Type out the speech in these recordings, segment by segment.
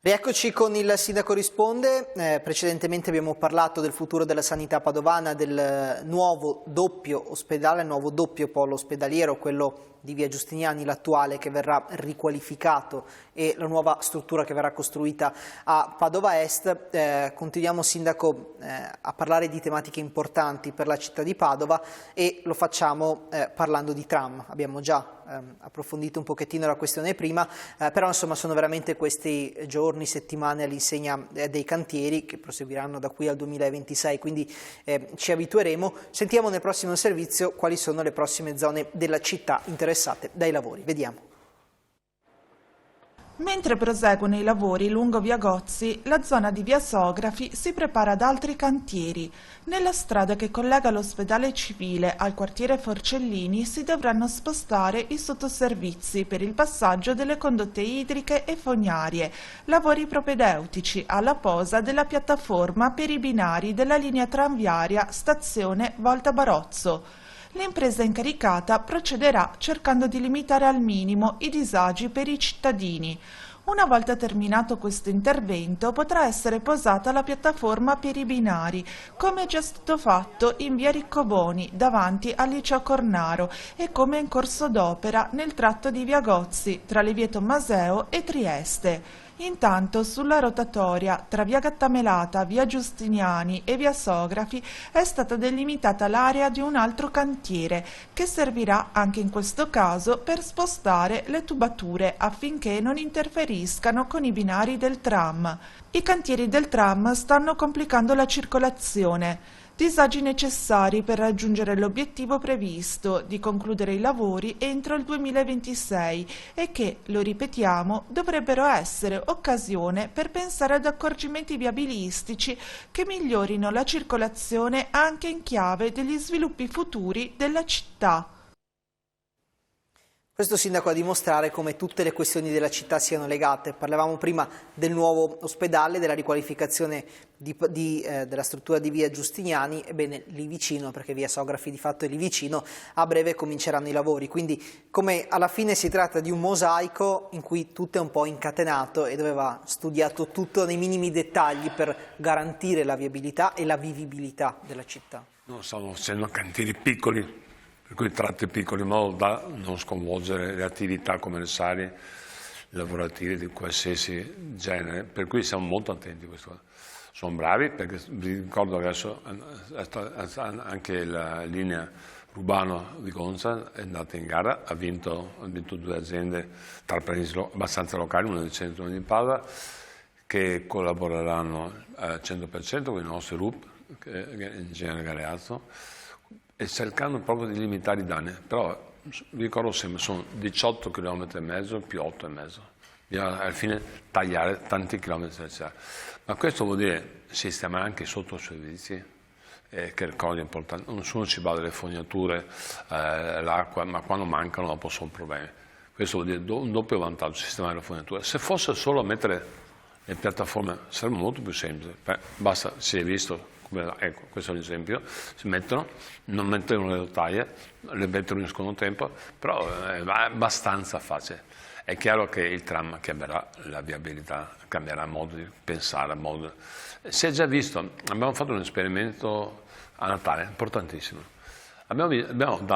Rieccoci con il Sindaco Risponde. Precedentemente abbiamo parlato del futuro della sanità padovana, del nuovo doppio ospedale, nuovo doppio polo ospedaliero, quello di Via Giustiniani, l'attuale, che verrà riqualificato, e la nuova struttura che verrà costruita a Padova Est. Continuiamo, Sindaco, a parlare di tematiche importanti per la città di Padova, e lo facciamo parlando di tram. Abbiamo già approfondito un pochettino la questione prima, però insomma sono veramente questi giorni, settimane all'insegna dei cantieri che proseguiranno da qui al 2026, quindi ci abitueremo. Sentiamo nel prossimo servizio quali sono le prossime zone della città interessate dai lavori. Vediamo. Mentre proseguono i lavori lungo via Gozzi, la zona di via Sografi si prepara ad altri cantieri. Nella strada che collega l'ospedale civile al quartiere Forcellini si dovranno spostare i sottoservizi per il passaggio delle condotte idriche e fognarie, lavori propedeutici alla posa della piattaforma per i binari della linea tranviaria stazione Volta Barozzo. L'impresa incaricata procederà cercando di limitare al minimo i disagi per i cittadini. Una volta terminato questo intervento potrà essere posata la piattaforma per i binari, come è già stato fatto in via Riccoboni davanti al liceo Cornaro e come è in corso d'opera nel tratto di via Gozzi tra le vie Tommaseo e Trieste. Intanto sulla rotatoria tra via Gattamelata, via Giustiniani e via Sografi è stata delimitata l'area di un altro cantiere che servirà anche in questo caso per spostare le tubature affinché non interferiscano con i binari del tram. I cantieri del tram stanno complicando la circolazione. Disagi necessari per raggiungere l'obiettivo previsto di concludere i lavori entro il 2026 e che, lo ripetiamo, dovrebbero essere occasione per pensare ad accorgimenti viabilistici che migliorino la circolazione anche in chiave degli sviluppi futuri della città. Questo, Sindaco, a dimostrare come tutte le questioni della città siano legate. Parlavamo prima del nuovo ospedale, della riqualificazione della struttura di via Giustiniani. Ebbene, lì vicino, perché via Sografi di fatto è lì vicino, a breve cominceranno i lavori. Quindi, come alla fine si tratta di un mosaico in cui tutto è un po' incatenato e doveva studiato tutto nei minimi dettagli per garantire la viabilità e la vivibilità della città. No, stanno facendo cantieri piccoli, per cui tratti piccoli, in modo da non sconvolgere le attività commerciali, lavorative di qualsiasi genere, per cui siamo molto attenti a questo. Sono bravi, perché vi ricordo adesso anche la linea Rubano-Vigonza è andata in gara, ha vinto 2 aziende tra paesi abbastanza locali, una del centro di Padova, che collaboreranno al 100% con i nostri RUP, Ingegnere Galeazzo, e cercando proprio di limitare i danni. Però vi ricordo sempre, sono 18 km e mezzo più 8 e mezzo. Bisogna alla fine tagliare tanti chilometri necessari. Ma questo vuol dire sistemare anche i sottoservizi, che è cosa importante. Nessuno ci bada le fognature, l'acqua, ma quando mancano dopo sono problemi. Questo vuol dire un doppio vantaggio, sistemare le fognature. Se fosse solo mettere le piattaforme sarebbe molto più semplice. Basta, si è visto. Ecco, questo è l'esempio, si mettono, non mettono le rotaie, le mettono in secondo tempo, però è abbastanza facile. È chiaro che il tram cambierà la viabilità, cambierà il modo di pensare, si è già visto, abbiamo fatto un esperimento a Natale, importantissimo. Abbiamo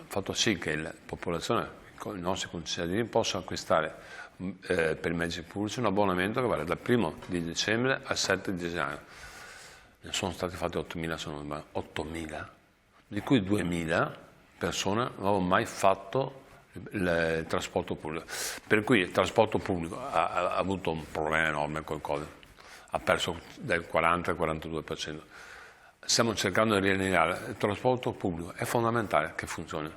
fatto sì che la popolazione, i nostri concittadini, possano acquistare per i mezzi pubblici un abbonamento che vale dal 1° di dicembre al 7 di gennaio. Ne sono stati fatti 8.000, sono 8.000, di cui 2.000 persone non avevano mai fatto il trasporto pubblico. Per cui il trasporto pubblico ha avuto un problema enorme col Covid, ha perso del 40 al 42%. Stiamo cercando di riallineare il trasporto pubblico, è fondamentale che funzioni.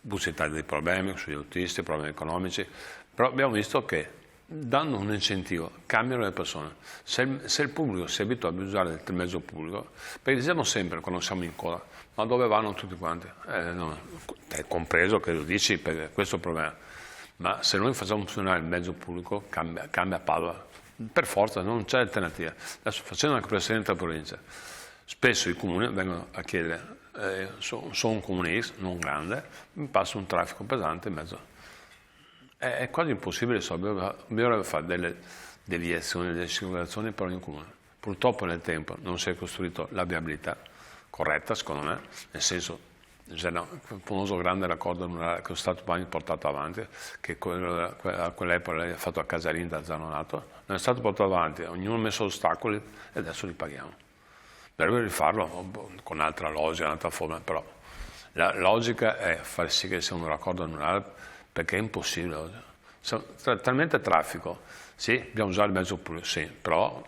Bus Italia ha dei problemi sugli autisti, problemi economici, però abbiamo visto che dando un incentivo cambiano le persone. Se il pubblico si abitua a usare il mezzo pubblico, perché diciamo sempre quando siamo in coda, ma dove vanno tutti quanti? No, te compreso che lo dici per questo problema, ma se noi facciamo funzionare il mezzo pubblico cambia Padova, per forza, non c'è alternativa. Adesso facendo anche Presidente della provincia, spesso i comuni vengono a chiedere, sono un comune X, non grande, mi passa un traffico pesante in mezzo. È quasi impossibile, bisognerebbe fare deviazioni delle circolazioni per ogni comune. Purtroppo nel tempo non si è costruito la viabilità corretta, secondo me, nel senso c'era un famoso grande raccordo anulare che lo Stato Bagni ha portato avanti, che a quell'epoca l'ha fatto a Casarin da Zanonato, non è stato portato avanti, ognuno ha messo ostacoli e adesso li paghiamo. Dovrebbe rifarlo con altra logica, un'altra forma, però la logica è far sì che sia un raccordo anulare, perché è impossibile oggi. Talmente traffico, sì, dobbiamo usare il mezzo pubblico, sì, però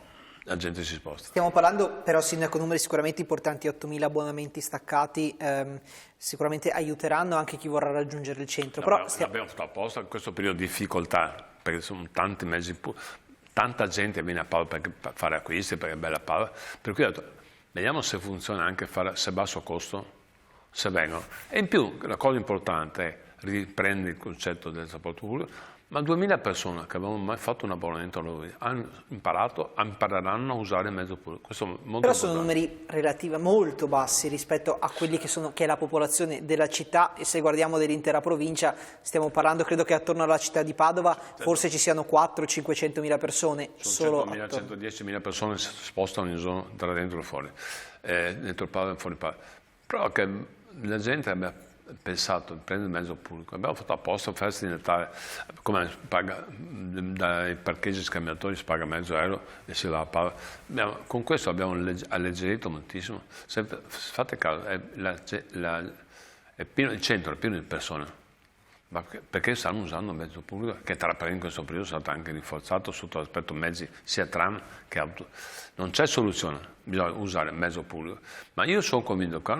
la gente si sposta. Stiamo parlando però, Sindaco, numeri sicuramente importanti, 8.000 abbonamenti staccati, sicuramente aiuteranno anche chi vorrà raggiungere il centro. Abbiamo fatto apposta in questo periodo di difficoltà, perché sono tanti mezzi, tanta gente viene a Padova per fare acquisti, perché è bella Padova, per cui ho detto, vediamo se funziona anche fare, se basso costo, se vengono. E in più, la cosa importante è riprendere il concetto del trasporto pubblico, ma 2.000 persone che avevano mai fatto un abbonamento hanno imparato, impareranno a usare il mezzo pubblico. Questo è molto Però importante. sono numeri relativi che bassi rispetto a quelli che è la popolazione della città, e se guardiamo dell'intera provincia stiamo parlando, credo che attorno alla città di Padova forse ci siano 400-500.000 persone. Sono 100.000-110.000 persone che si spostano ogni giorno tra dentro e fuori, dentro Padova e fuori Padova. Però che la gente abbia pensato di prendere il mezzo pubblico, abbiamo fatto apposta feste di Natale, come paga dai parcheggi scambiatori si paga €0,5 e si va a Padova. Con questo abbiamo alleggerito moltissimo. Fate caso, il centro è pieno di persone, ma perché stanno usando il mezzo pubblico, che tra l'altro in questo periodo è stato anche rinforzato sotto l'aspetto mezzi sia tram che auto. Non c'è soluzione, bisogna usare il mezzo pubblico, ma io sono convinto che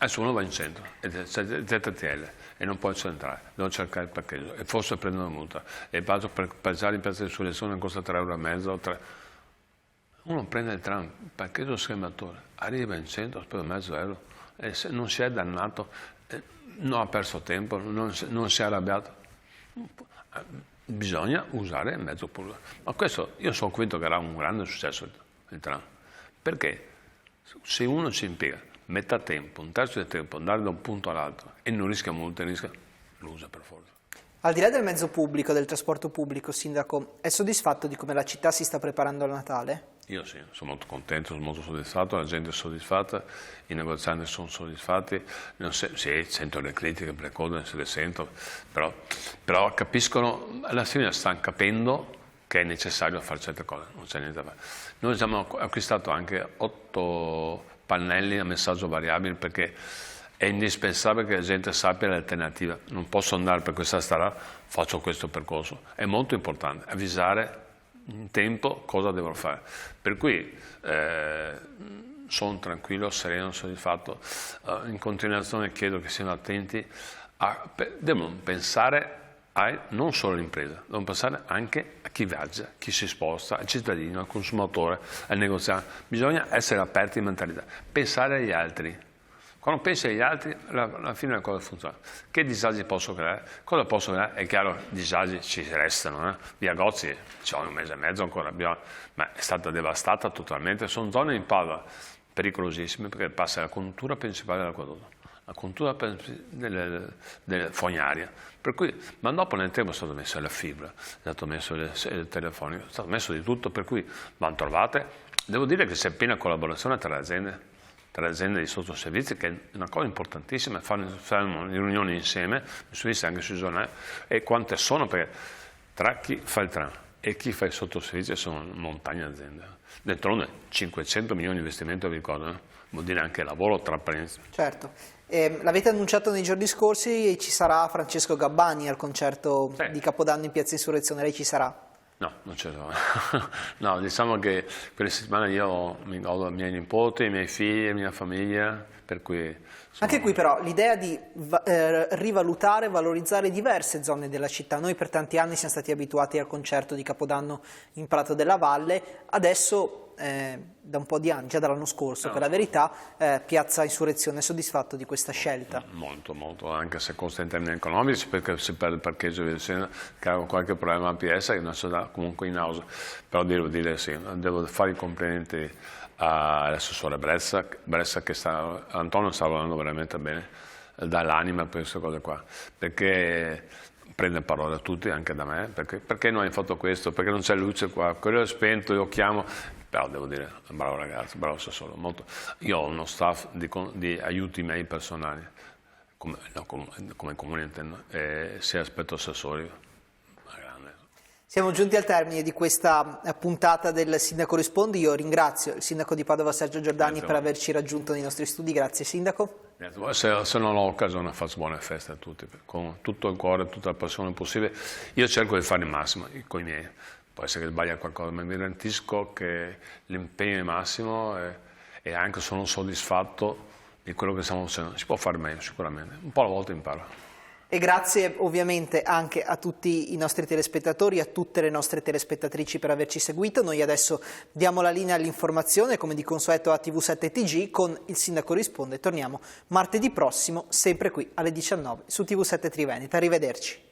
adesso uno va in centro, c'è ZTL e non può entrare, devo cercare il parcheggio e forse prendo una multa e vado per parcheggiare in Piazza dell'Insurrezione, costa €3,50. Uno prende il tram, parcheggio scambiatore, arriva in centro, spende €0,5 e se non si è dannato, non ha perso tempo, non si è arrabbiato. Bisogna usare il mezzo pubblico. Ma questo io sono convinto che avrà un grande successo il tram, perché se uno ci impiega metà tempo, un terzo del tempo, andare da un punto all'altro e non rischia multe, lo usa per forza. Al di là del mezzo pubblico, del trasporto pubblico, Sindaco, è soddisfatto di come la città si sta preparando al Natale? Io sì, sono molto contento, sono molto soddisfatto, la gente è soddisfatta, i negozianti sono soddisfatti, sì, sento le critiche, le cose, se le sento, però capiscono, alla fine stanno capendo che è necessario fare certe cose, non c'è niente da fare. Noi abbiamo acquistato anche 8 pannelli a messaggio variabile, perché è indispensabile che la gente sappia l'alternativa. Non posso andare per questa strada, faccio questo percorso. È molto importante avvisare in tempo cosa devono fare. Per cui sono tranquillo, sereno, soddisfatto. In continuazione chiedo che siano attenti, devono pensare non solo all'impresa, devono pensare anche a chi viaggia, chi si sposta, al cittadino, al consumatore, al negoziante. Bisogna essere aperti in mentalità, pensare agli altri. Quando pensi agli altri, alla fine la cosa funziona. Che disagi posso creare? Cosa posso creare? È chiaro, disagi ci restano. Via Gozzi c'è un mese e mezzo ancora, ma è stata devastata totalmente. Sono zone in Padova pericolosissime, perché passa la congiuntura principale dell'acquedotto, la congiuntura della fognaria, per cui, ma dopo nel tempo è stato messo la fibra, è stato messo il telefonico, è stato messo di tutto, per cui vanno trovate. Devo dire che c'è piena collaborazione tra le aziende di sottoservizi, che è una cosa importantissima, fanno riunioni insieme, su vista anche sui giornali, e quante sono, perché tra chi fa il tram e chi fa i sottoservizi sono montagne di aziende. D'altronde 500 milioni di investimento, vi ricordo, vuol dire anche lavoro, trasparenza. Certo. L'avete annunciato nei giorni scorsi, ci sarà Francesco Gabbani al concerto di Capodanno in Piazza Insurrezione, lei ci sarà? No, non c'è. No, diciamo che quelle settimane io mi godo i miei nipoti, i miei figli, la mia famiglia, per cui... Anche qui però l'idea di rivalutare, valorizzare diverse zone della città. Noi per tanti anni siamo stati abituati al concerto di Capodanno in Prato della Valle, adesso da un po' di anni, già dall'anno scorso per la verità, Piazza Insurrezione. È soddisfatto di questa scelta? Molto, molto, anche se costa in termini economici, perché si perde il parcheggio via Siena, che ha qualche problema a PS, che non si dà comunque in house. Però devo dire sì, devo fare i complimenti all'assessore Bressa, che Antonio sta lavorando veramente bene, dall'anima per queste cose qua, perché prende parola da tutti, anche da me, perché non hai fatto questo, perché non c'è luce qua, quello è spento, io chiamo, però devo dire, bravo ragazzo, bravo Sassuolo, molto. Io ho uno staff di aiuti miei personali, come comune intendo, se aspetto assessori. Siamo giunti al termine di questa puntata del Sindaco Risponde. Io ringrazio il Sindaco di Padova Sergio Giordani per averci raggiunto nei nostri studi. Grazie Sindaco. Se non ho occasione faccio buone feste a tutti, con tutto il cuore, tutta la passione possibile. Io cerco di fare il massimo con i miei. Può essere che sbaglia qualcosa, ma mi garantisco che l'impegno è massimo e anche sono soddisfatto di quello che stiamo facendo. Si può fare meglio sicuramente, un po' alla volta imparo. E grazie ovviamente anche a tutti i nostri telespettatori, a tutte le nostre telespettatrici per averci seguito. Noi adesso diamo la linea all'informazione, come di consueto a TV7 TG, con il Sindaco Risponde. Torniamo martedì prossimo, sempre qui alle 19 su TV7 Triveneto. Arrivederci.